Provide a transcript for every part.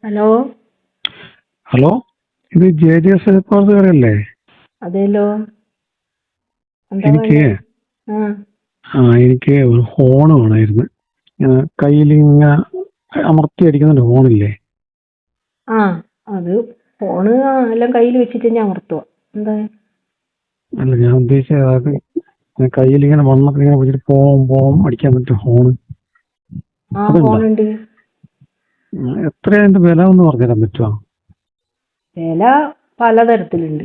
Hello. Hello, ഇത് JJS പ്രവർത്തകരല്ലേ? അതേലോ. എന്താ എനിക്ക് വേണ്ടേ? ആ എനിക്ക് ഒരു ഫോൺ വേണമായിരുന്നു. കയ്യിൽ ഇങ്ങനെ അമർത്തി അടിക്കുന്ന ഫോണില്ലേ? ആ അത് ഫോണ് എല്ലാം കയ്യിൽ വെച്ചിട്ട് ഞാൻ അമർത്തുക. എന്താ? അല്ല, ഞാൻ ഉദ്ദേശിച്ചത് അത് കയ്യിൽ ഇങ്ങനെ വണ്ണത്തിൽ ഇങ്ങനെ വെച്ചിട്ട് പോവും അടിക്കാൻ പറ്റിയ ഫോണ്. ആ അതുണ്ടോ? ഫോണുണ്ട്. എത്രയാ അതിന്റെ വില ഒന്ന് പറഞ്ഞുതരാൻ പറ്റുമോ? വില പലതരത്തിലുണ്ട്.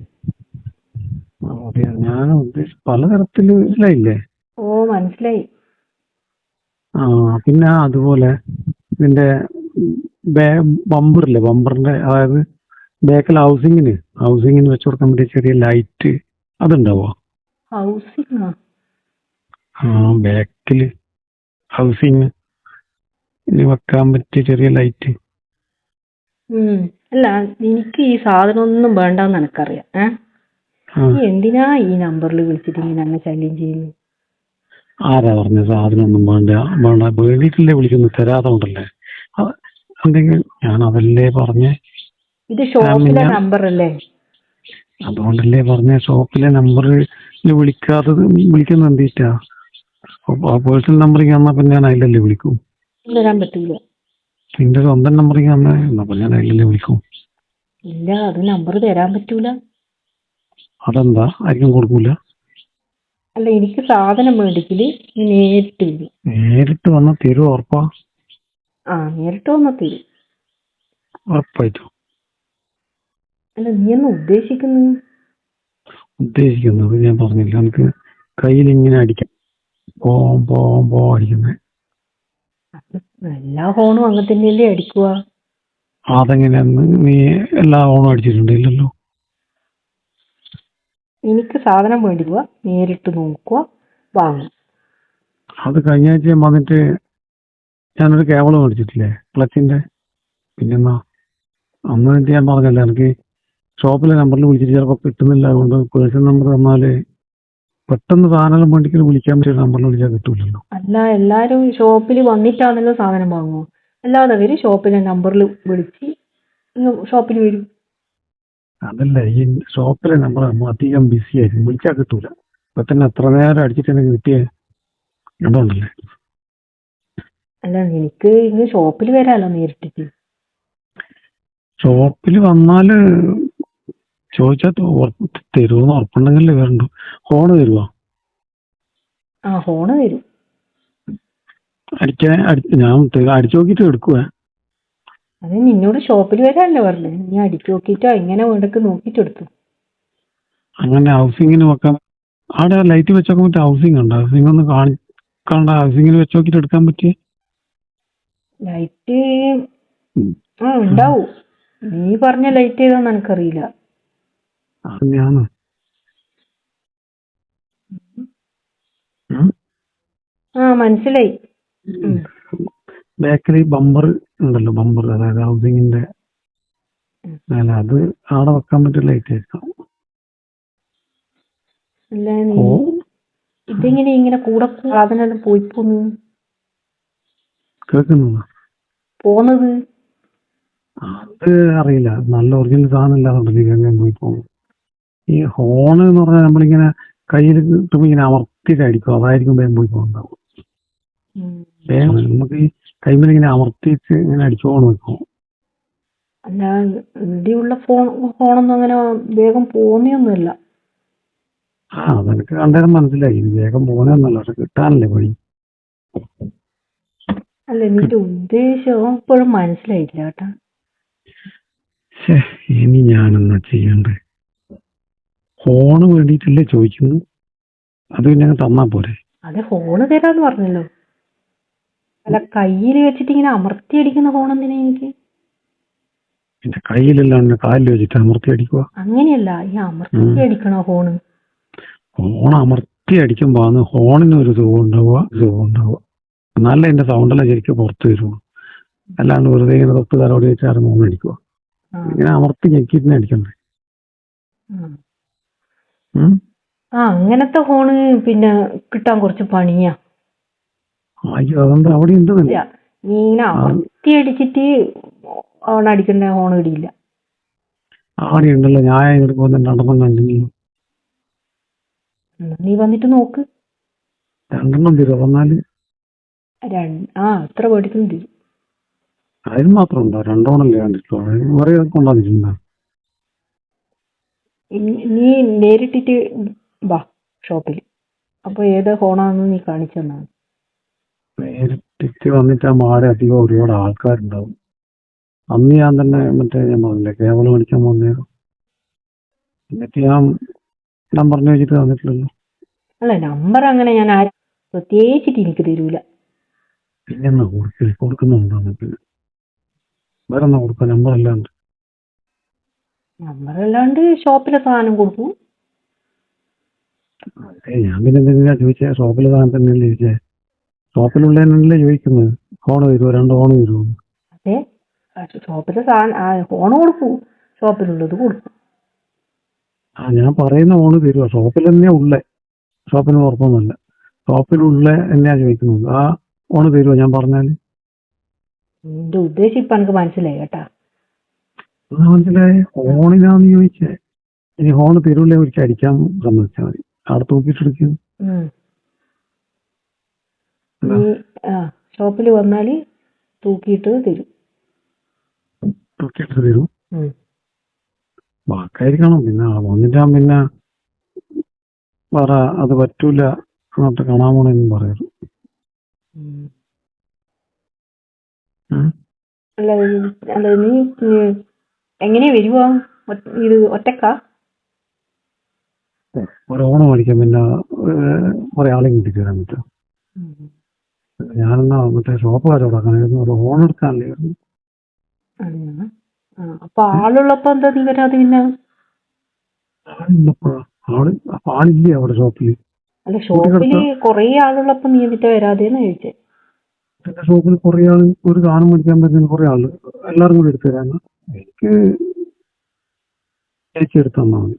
അതെയോ, ഞാൻ ഉദ്ദേശിച്ച പലതരത്തിൽ ഇല്ലേ? ഓ, മനസ്സിലായി. ആ, പിന്നെ അതുപോലെ ഇതിന്റെ ബമ്പറില്ലേ, ബമ്പറിന്റെ അതായത് ബാക്കിൽ ഹൗസിങ്ങിന് വെച്ച് കൊടുക്കാൻ പറ്റിയ ചെറിയ ലൈറ്റ് അതുണ്ടാവോ? ഹൗസിങ്ങാ? ആ, ബാക്കില് ഹൗസിങ് വെക്കാൻ പറ്റിയ ചെറിയ ലൈറ്റ്. അല്ല, എനിക്ക് ഈ സാധനം ഒന്നും വേണ്ടെന്ന് എനക്കറിയാം. നീ എന്തിനാ ഈ നമ്പറിൽ വിളിച്ചിട്ട് ഇങ്ങനെ എന്നെ ശല്യം ചെയ്യുന്നു? ആരാ പറഞ്ഞ സാധനം ഒന്നും വേണ്ട വേണ്ടിയിട്ടില്ലേ വിളിക്കുന്നു, തരാതെ ഉണ്ടല്ലേ? എന്തെങ്കിലും ഞാൻ അതല്ലേ പറഞ്ഞേ. ഇത് ഷോപ്പിലെ നമ്പർ അല്ലേ? അതുകൊണ്ടല്ലേ പറഞ്ഞ ഷോപ്പിലെ നമ്പറിൽ വിളിക്കാത്തത്. വിളിക്കുന്നത് എന്തിട്ടാ? ആ പേഴ്സണൽ നമ്പറിൽ വന്നാ പിന്നെ ഞാൻ അതിലല്ലേ വിളിക്കൂ. തരാൻ പറ്റൂല. നിന്റെ സ്വന്തം നമ്പറിൽ വന്നാ എന്നാ ഞാൻ അതിലല്ലേ വിളിക്കൂ. ഇല്ല, അത് നമ്പർ തരാൻ പറ്റൂല. അതെന്താ? ആർക്കും കൊടുക്കൂല? അല്ല, എനിക്ക് സാധനം മേടിക്കല് നീ നേരിട്ട് വരും. നേരിട്ട് വന്നാ തരുമോ? ഉറപ്പാ? നേരിട്ട് വന്നാ തരും. ഉറപ്പായിട്ടും. അല്ല, നീ എന്നാ ഉദ്ദേശിക്കുന്നത് ഞാൻ പറഞ്ഞില്ല, നമുക്ക് കയ്യിൽ ഇങ്ങനെ അടിക്കാം, പോ അടിക്കുന്നത്. എല്ലാ ഫോണും അങ്ങനെ തന്നെയല്ലേ അടിക്കുക? അതെങ്ങനെയാന്ന്? നീ എല്ലാ ഫോണും അടിച്ചിട്ടുണ്ടോ? ഇല്ലല്ലോ. എനിക്ക് സാധനം മേടിക്കുക, നേരിട്ട് നോക്കുക, വാങ്ങും. അത് കഴിഞ്ഞ ആഴ്ച വന്നിട്ട് ഞാനൊരു കേബിൾ മേടിച്ചിട്ടില്ലേ, ക്ലച്ചിന്റെ. പിന്നെന്നാ അന്ന് വേണ്ടി ഞാൻ പറഞ്ഞല്ലേ, എനിക്ക് ഷോപ്പിലെ നമ്പറിൽ വിളിച്ചിട്ട് ചിലപ്പോൾ കിട്ടുന്നില്ല. അതുകൊണ്ട് പേഴ്സണൽ നമ്പർ തന്നാല് പെട്ടെന്ന് സാധനം വേണ്ടിക്കൽ വിളിക്കാൻ പറ്റിയ നമ്പറിൽ വിളിച്ചാൽ കിട്ടൂലല്ലോ. അല്ല, എല്ലാരും ഷോപ്പിൽ വന്നിട്ടാണല്ലോ സാധനം വാങ്ങുമോ? അല്ലാതെ അവര് ഷോപ്പിലെ നമ്പറിൽ വിളിച്ച് ഷോപ്പിൽ വരും. അതല്ല, ഈ ഷോപ്പിലെ നമ്പർ അധികം ബിസി ആയിരിക്കും, വിളിച്ചാൽ കിട്ടൂല. ഇപ്പൊ തന്നെ എത്ര നേരം അടിച്ചിട്ട് എനിക്ക് കിട്ടിയേ അതുകൊണ്ടല്ലേ. അല്ല, നിനക്ക് ഇന്ന് ഷോപ്പിൽ വരാലോ നേരിട്ടിട്ട്. ഷോപ്പിൽ വന്നാല് ചോദിച്ചാൽ തരുമെന്ന് ഉറപ്പുണ്ടെങ്കിലേ വരണ്ടു. ഫോണ് തരുമോ? ഫോണ് തരും. ഞാൻ അടിച്ചു നോക്കിയിട്ട് എടുക്കുവേ. അത് നിന്നോട് ഷോപ്പിൽ വരാനല്ലേ പറഞ്ഞത്. നീ അടിച്ചു നോക്കിയിട്ടോ എങ്ങനെ വേണ്ടക്ക് നോക്കിയിട്ട് എടുത്തു. അങ്ങനെ ഹൗസിങ്ങിന് വെക്കാൻ അവിടെ ലൈറ്റ് വെച്ചോക്കാൻ പറ്റിയ ഹൗസിംഗ് ഉണ്ട്? ഹൗസിംഗ് ഒന്ന് കാണിക്കണ്ട, ഹൗസിങ്ങിന് വെച്ച് നോക്കിയിട്ട് എടുക്കാൻ പറ്റിയ ലൈറ്റ് ഉണ്ടാവും. നീ പറഞ്ഞ ലൈറ്റ് ഏതാന്ന് എനിക്കറിയില്ല. ഞാൻ മനസ്സിലായി. ബാക്കിൽ ബമ്പർ ഉണ്ടല്ലോ, ബമ്പർ, അതായത് ഹൗസിങ്ങിന്റെ മേലെ, അത് അവിടെ വെക്കാൻ പറ്റിയ ലൈറ്റ് ആയിരിക്കാം. അല്ല, നീ ഇതെങ്ങനെ ഇങ്ങനെ കൂടെ സാധനം പോയി കേൾക്കുന്നു പോന്നത്? അത് അറിയില്ല, നല്ല ഒറിജിനൽ സാധനം ഇല്ലാതുണ്ടല്ലോ എങ്ങനെ പോയി പോകും. ഈ ഹോൺ എന്ന് പറഞ്ഞാൽ നമ്മളിങ്ങനെ കയ്യിൽ കിട്ടുമ്പോൾ ഇങ്ങനെ അമർത്തിയിട്ട് അടിക്കും, അതായിരിക്കും വേഗം പോയി പോകുന്നുണ്ടാവും. നമുക്ക് ഈ കൈമേൽ ഇങ്ങനെ അമർത്തിയിട്ട് ഇങ്ങനെ അടിച്ചോണ്ട് നിൽക്കും. അല്ല, ഇവിടെയുള്ള ഫോണൊന്നും അങ്ങനെ വേഗം പോകുന്നൊന്നുമില്ല. അതെനിക്ക് കണ്ടേരം മനസ്സിലായി, വേഗം പോകുന്നൊന്നുമല്ല, പക്ഷെ കിട്ടാനല്ലേ വഴി. അല്ല, നിന്റെ ഉദ്ദേശം ഇപ്പോഴും മനസ്സിലായില്ല കേട്ടാ. ഇനി ഞാനെന്നാ ചെയ്യണ്ടേ? ഫോണ് വേണ്ടിയിട്ടല്ലേ ചോദിക്കുന്നത്, അത് പിന്നെ തന്നാ പോരെ? അതെ, ഫോണ് തരാന്ന് പറഞ്ഞല്ലോ. അല്ല, കയ്യിൽ വെച്ചിട്ട് ഇങ്ങനെ അമർത്തി അടിക്കുന്ന ഫോൺ എന്തിനാ എനിക്ക്? എന്റെ കയ്യിലല്ലാണ്ട് കാലിൽ വെച്ചിട്ട് അമർത്തി അടിക്കുക? അങ്ങനെയല്ല, ഈ അമർത്തി അടിക്കണോ ഫോണ്? ഫോൺ അമർത്തി അടിക്കുമ്പോ ഫോണിന് ഒരു സുഖം ഉണ്ടാവുക, എന്നാലേ എന്റെ സൗണ്ടെല്ലാം ശരിക്കും പുറത്ത് വരുള്ളൂ. അല്ലാണ്ട് വെറുതെ ഇങ്ങനെ തൊട്ട് തലോടി വെച്ചാൽ ഫോൺ അടിക്കുക. ഇങ്ങനെ അമർത്തി ഞെക്കിട്ട് അടിക്കണ്ടേ? അങ്ങനത്തെ ഫോണ് പിന്നെ കിട്ടാൻ കുറച്ച് പണിയാ. അയ്യോ, അതെന്താ അവിടെ ഉണ്ടെന്നല്ലേ? നീ ഇങ്ങനെ അമർത്തി അടിച്ചിട്ട് ഹോൺ അടിക്കേണ്ട ഹോൺ ഇടിയില്ല. ആടെ ഉണ്ടല്ലോ, ഞാൻ ഇങ്ങോട്ട് പോകുന്ന രണ്ടെണ്ണം കണ്ടില്ലല്ലോ. നീ വന്നിട്ട് നോക്ക്. രണ്ടെണ്ണം തരുമോ വന്നാല്? എത്ര പേടിക്കുന്നു തരും. അതിന് മാത്രം ഉണ്ടോ? രണ്ടോണല്ലേ കണ്ടിട്ടുള്ളൂ, വേറെ കൊണ്ടുവന്നിട്ടുണ്ടോ? നീ നേരിട്ടിട്ട് വാ ഷോപ്പിൽ, അപ്പൊ ഏത് ഹോണാന്ന് നീ കാണിച്ചു തന്നാ. നേരിട്ടിട്ട് വന്നിട്ട് ആ മാടെ അധികം ഒരുപാട് ആൾക്കാരുണ്ടാവും. അന്ന് ഞാൻ തന്നെ മറ്റേ ഞാൻ പറഞ്ഞില്ലേ കേബിൾ മേടിക്കാൻ വന്നേരം, എന്നിട്ട് ഞാൻ നമ്പറിന് വെച്ചിട്ട് തന്നിട്ടില്ലല്ലോ. അല്ല, നമ്പർ അങ്ങനെ ഞാൻ പ്രത്യേകിച്ചിട്ട് എനിക്ക് തരൂല. പിന്നെ എന്നാ കൊടുക്കുന്നുണ്ടോ? പിന്നെ വേറെ എന്നാ കൊടുക്കുക? നമ്പർ അല്ലാണ്ട് ഷോപ്പിലെ സാധനം കൊടുക്കും. ഞാൻ പിന്നെ എന്തെങ്കിലും ചോദിച്ചേ? ഷോപ്പിലെ സാധനം തന്നെയല്ലേ ചോദിച്ചേ? ഷോപ്പിലുള്ളതല്ലേ ചോദിക്കുന്നത്? ഫോണ് തരുമോ? 2 ഫോണ് തരുമോ? അതെ, ഷോപ്പിലെ സാധനം ഫോണ് കൊടുക്കും, ഷോപ്പിലുള്ളത് കൊടുക്കും. ഞാൻ പറയുന്ന ഫോണ് തരുമോ? ഷോപ്പിൽ തന്നെയാ ഉള്ളേ, ഷോപ്പിന് പുറത്തൊന്നുമല്ല. ഷോപ്പിലുള്ള തന്നെയാ ചോദിക്കുന്നത്. ആ ഫോണ് തരുമോ ഞാൻ പറഞ്ഞാല്? നിന്റെ ഉദ്ദേശം ഇപ്പൊ എനിക്ക് മനസ്സിലായി കേട്ടാ. മനസ്സിലായേ? ഫോണിനാന്ന് ചോദിച്ചേ. ഇനി ഫോണ് തരൂല്ലേ ഒരിക്കൽ അടിക്കാൻ സമ്മതിച്ചാൽ മതി, അവിടെ തൂക്കിട്ടെടുക്കും. നീ ഷോപ്പിൽ വന്നാല് തൂക്കിയിട്ട് തരും. തൂക്കിയിട്ട് തരും? വാക്കായിരിക്കണം. പിന്നെ വന്നിട്ടാ പിന്നെ വേറെ അത് പറ്റൂല എന്നിട്ട് കാണാൻ പോണെന്നും പറയരുത്. അല്ല നീ എങ്ങനെയാ വരുവാ? ഇത് ഒറ്റക്കാ? ഓണം മേടിക്കാൻ പിന്നെ കുറെ ആളെ കൂട്ടി കയറാൻ പറ്റും. ഞാനെന്നാ മറ്റേ ഷോപ്പുകാരോട് അങ്ങനെ ഒരു ഓണം എടുക്കാനല്ലേ. അപ്പൊ ആളുള്ളപ്പോ എന്താ നീ വരാതെ? പിന്നെ ആളില്ലേ അവിടെ ഷോപ്പില്? അല്ല, ഷോപ്പില് കൊറേ ആളുള്ളപ്പോ നീ എന്നിട്ട് വരാതെന്ന് ചോദിച്ചേ. എന്റെ ഷോപ്പിൽ കുറെ ആള് ഒരു സാധനം മേടിക്കാൻ പറ്റുന്ന കുറെ ആള്, എല്ലാവരും കൂടി എടുത്തു തരാൻ. എനിക്ക് ചേച്ചി എടുത്ത് തന്നാ മതി.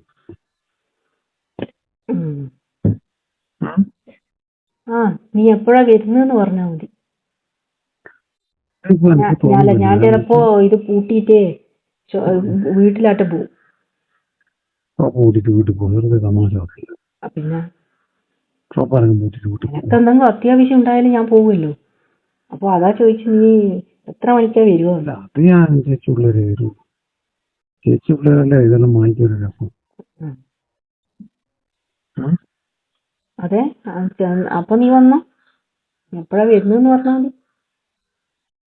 നീ എപ്പോഴാ വരുന്നെന്ന് പറഞ്ഞാ മതി. ഞാൻ ചിലപ്പോ ഇത് പൂട്ടിട്ടേ വീട്ടിലാട്ട് പോവും. പൂട്ടിട്ട് വീട്ടിൽ പോകും, വെറുതെ തമാശ. പിന്നെ ഷോപ്പാരെങ്കിലും എന്തെങ്കിലും അത്യാവശ്യം ഉണ്ടായാലും ഞാൻ പോവുമല്ലോ. അപ്പൊ അതാ ചോദിച്ചു നീ എത്ര മണിക്കാ വരുമോ? അത് ഞാൻ ചേച്ചി പിള്ളേരെ വരും. ചേച്ചി പിള്ളേരല്ലേ ഇതെല്ലാം വാങ്ങിക്കൊരു രസം. അതെ, അപ്പൊ നീ വന്നോ, എപ്പോഴാ വരുന്നെന്ന് പറഞ്ഞാ മതി.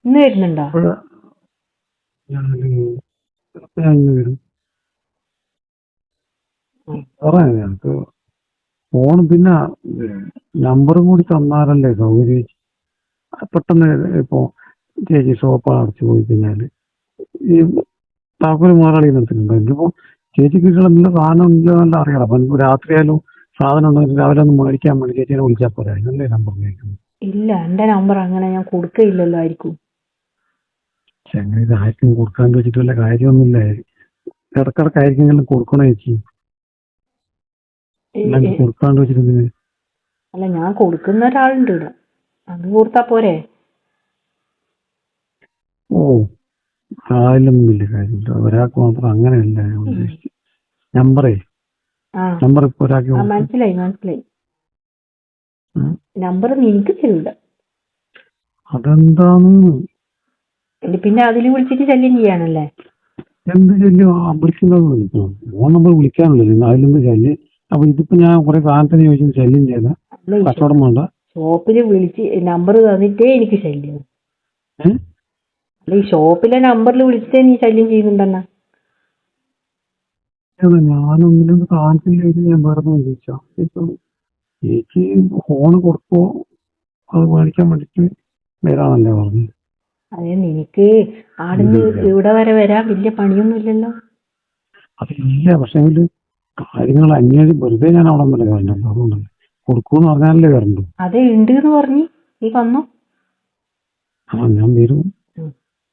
ഇന്ന് വരുന്നുണ്ടോ? ഞാൻ ഇന്ന് വരും. പറയാം ഞങ്ങക്ക് ഫോണും പിന്നെ നമ്പറും കൂടി തന്നാലല്ലേ സൗകര്യം. പെട്ടെന്ന് ഇപ്പൊ ചേച്ചി ഷോപ്പ് അടച്ചു പോയി കഴിഞ്ഞാല് ഈ താക്കോല് മുതലാളി നിർത്തിയിട്ടുണ്ടോ? എനിക്കിപ്പോ ചേച്ചിക്ക് നല്ല സാധനം ഇല്ല അറിയാം. അപ്പൊ എനിക്ക് രാത്രിയായാലും സാധനം ഉണ്ടെങ്കിൽ രാവിലെ ഒന്ന് മേടിക്കാൻ വേണ്ടി ചേച്ചിനെ വിളിച്ചാൽ പോരാ? എന്നല്ലേ നമ്പർ മേടിക്കുന്നത്? ഇല്ല, എന്റെ നമ്പർ അങ്ങനെ ഞാൻ കൊടുക്കയില്ലല്ലോ ആയിരിക്കും. അങ്ങനെ ഇത് ആർക്കും കൊടുക്കാണ്ട് വെച്ചിട്ട് വല്ല കാര്യമൊന്നുമില്ല. ഇടക്കിടക്കായിരിക്കും കൊടുക്കണോ ചേച്ചി? കൊടുക്കാണ്ട് വെച്ചിട്ട് അല്ല, ഞാൻ കൊടുക്കുന്ന ഒരാളുണ്ട് ഇവിടെ, അത് കൊടുത്താ പോരെ? അതിലൊന്നും വലിയ കാര്യമില്ല. ഒരാൾക്ക് മാത്രം അങ്ങനെയല്ല ഉദ്ദേശിച്ചത്. നമ്പർ ഇപ്പൊ ഒരാൾക്ക് മനസ്സിലായി. നമ്പർ നിനക്ക് തരൂല. അതെന്താന്ന്? പിന്നെ അതിൽ വിളിച്ചിട്ട് ശല്യം ചെയ്യാനല്ലേ? എന്ത് ശല്യം? വിളിക്കുന്നത് വിളിക്കണം. നമ്മൾ വിളിക്കാനുള്ളത് അതിലെന്ത് ശല്യം? അപ്പൊ ഇതിപ്പോ ഞാൻ കുറെ സാധനത്തിന് ചോദിച്ചത് ശല്യം ചെയ്ത കച്ചവടം വേണ്ട. ഷോപ്പില് വിളിച്ച് നമ്പർ തന്നിട്ടേ എനിക്ക് ശല്യം. അല്ല, ഈ ഷോപ്പിലെ നമ്പറിൽ വിളിച്ചിട്ടേ നീ ശല്യം ചെയ്യുന്നുണ്ടെന്നാ? ഞാനൊന്നിനും സാധനത്തിന് ഞാൻ വേറെ ചോദിച്ചാ ചേച്ചി ഫോണ് കൊടുക്കോ അത് മേടിക്കാൻ വേണ്ടിട്ട് വരാന്നല്ലേ പറഞ്ഞു. അതെ, നിനക്ക് ആടുന്ന് ഇവിടെ വരെ വരാൻ വലിയ പണിയൊന്നും ഇല്ലല്ലോ. അതില്ല, പക്ഷെ കാര്യങ്ങൾ അന്വേഷിച്ച് വെറുതെ ഞാൻ അവിടെ വരെ പറഞ്ഞല്ലോ. അതുകൊണ്ടല്ലേ കൊടുക്കൂന്ന് പറഞ്ഞാലല്ലേ വരണ്ടു. അതെ, ഉണ്ട് എന്ന് പറഞ്ഞു. നീ വന്നോ? ഞാൻ വരും.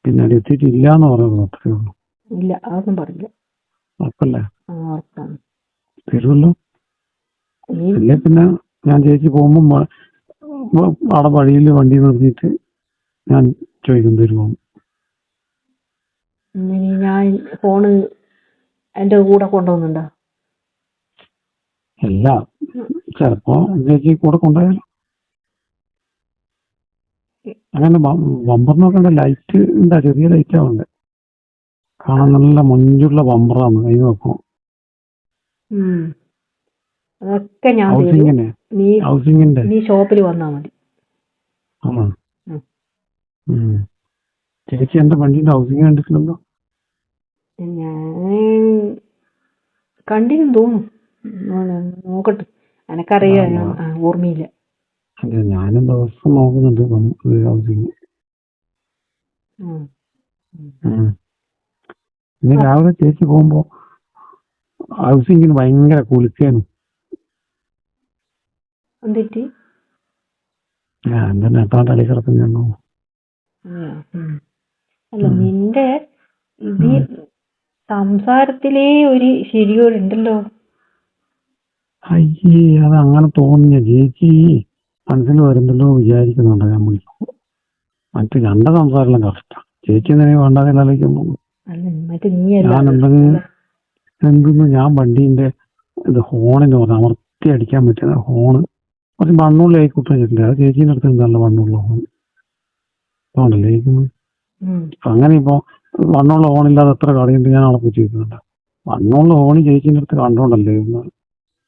പിന്നെ അവിടെ എത്തിയിട്ടില്ല എന്ന് പറയുന്നത് അത്രേ ഉള്ളൂ. ഇല്ല, അതൊന്നും പറഞ്ഞില്ല. ഉറപ്പല്ലേ? തരുമല്ലോ. അല്ലേ പിന്നെ ഞാൻ ചേച്ചി പോകുമ്പോ അവിടെ വഴിയിൽ വണ്ടി നിർത്തിയിട്ട് ഞാൻ ചോദിക്കും തരുമോ. ഇനി ഞാൻ ഫോണ് എൻ്റെ കൂടെ കൊണ്ടുപോകുന്നുണ്ടോ? അല്ല, ചിലപ്പോ ചേച്ചി കൂടെ കൊണ്ടുപോയാലോ. അങ്ങനെ ബമ്പർ നോക്കണ്ട, ലൈറ്റ് ഉണ്ടാ, ചെറിയ ലൈറ്റ് ആവണ്ട്. കാണാൻ നല്ല മൊഞ്ചുള്ള ബമ്പറാണ്. കൈ നോക്കും. അതൊക്കെ ഞാൻ തരും. ഹൗസിങ്ങിന് നീ ഹൗസിങ്ങിന്റെ നീ ഷോപ്പിൽ വന്നാൽ മതി. ആണോ? ഉം. ചേച്ചി എന്റെ വണ്ടിന്റെ ഹൗസിങ് കണ്ടിട്ടില്ലല്ലോ. ഞാൻ കണ്ടിരുന്നു തോന്നുന്നു. നോക്കട്ടെ, എനക്കറിയാം. ഓർമ്മയില്ല. അതെ, ഞാനും ദിവസം നോക്കുന്നുണ്ട് ഹൗസിങ്. ഇന്ന് രാവിലെ ചേച്ചി പോകുമ്പോ ഹൗസിങ്ങിന് ഭയങ്കര കുളിക്കാനും. എന്തിട്ട്? ഞാൻ തന്നെ എത്ര തലി കിടക്കുന്നു. അല്ല, നിന്റെ ഇത് സംസാരത്തിലേ ഒരു ശരിയോടുണ്ടല്ലോ. അയ്യേ, അത് അങ്ങനെ തോന്നിയ ചേച്ചി മനസ്സിൽ വരുന്നല്ലോ വിചാരിക്കുന്നുണ്ട്. ഞാൻ വിളിക്കും. മറ്റു രണ്ട സംസാരം കറക്റ്റാ. ചേച്ചി എന്തിനാ വേണ്ടാതെ ആലോചിക്കുന്നു. ഞാൻ എന്തെന്ന് ഞാൻ വണ്ടീന്റെ ഇത് ഹോണിന് പറഞ്ഞു അമർത്തി അടിക്കാൻ പറ്റുന്ന ഹോണ് കുറച്ച് വണ്ണുള്ള ആയിക്കോട്ടെ വെച്ചിട്ടില്ല. അത് ചേച്ചീൻ്റെ അടുത്ത് നല്ല വണ്ണുള്ള ഹോൺ അതുകൊണ്ടല്ലേ ഇരിക്കുന്നത്. അങ്ങനെ ഇപ്പൊ വണ്ണുള്ള ഹോണില്ലാതെ എത്ര കളിയുണ്ട് ഞാൻ അവിടെ പോയി ചോദിക്കുന്നുണ്ട്. വണ്ണുള്ള ഹോണി ചേച്ചീൻ്റെ അടുത്ത് കണ്ടോണ്ടല്ലേ ഇരുന്നത്.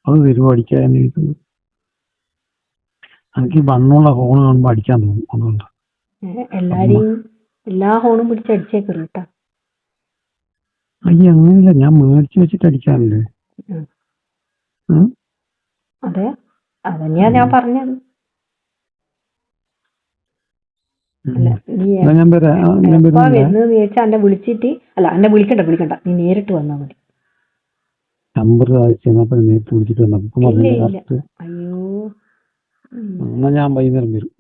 അത് തരുമോ അടിക്കാൻ ഇരിക്കുന്നത്. എനിക്ക് ഈ വണ്ണുള്ള ഹോൺ കാണുമ്പോ അടിക്കാൻ തോന്നും. അതുകൊണ്ട് എല്ലാ ഹോണും പിടിച്ച് അടിച്ചേക്കരുത് കേട്ടാ. അയ്യ, അങ്ങനെയില്ല, ഞാൻ മേടിച്ചു വെച്ചിട്ട് അടിക്കാനല്ലേ. അതെ, അതന്നെയാ ഞാൻ പറഞ്ഞത്. ഞാൻ വരുന്നത് ചോദിച്ചാൽ എന്നെ വിളിച്ചിട്ട് എന്നെ വിളിക്കണ്ട, നീ നേരിട്ട് വന്നാൽ മതി. നമ്പർ നേരിട്ട് വിളിച്ചിട്ട് അയ്യോ, എന്നാ ഞാൻ വൈകുന്നേരം വരും.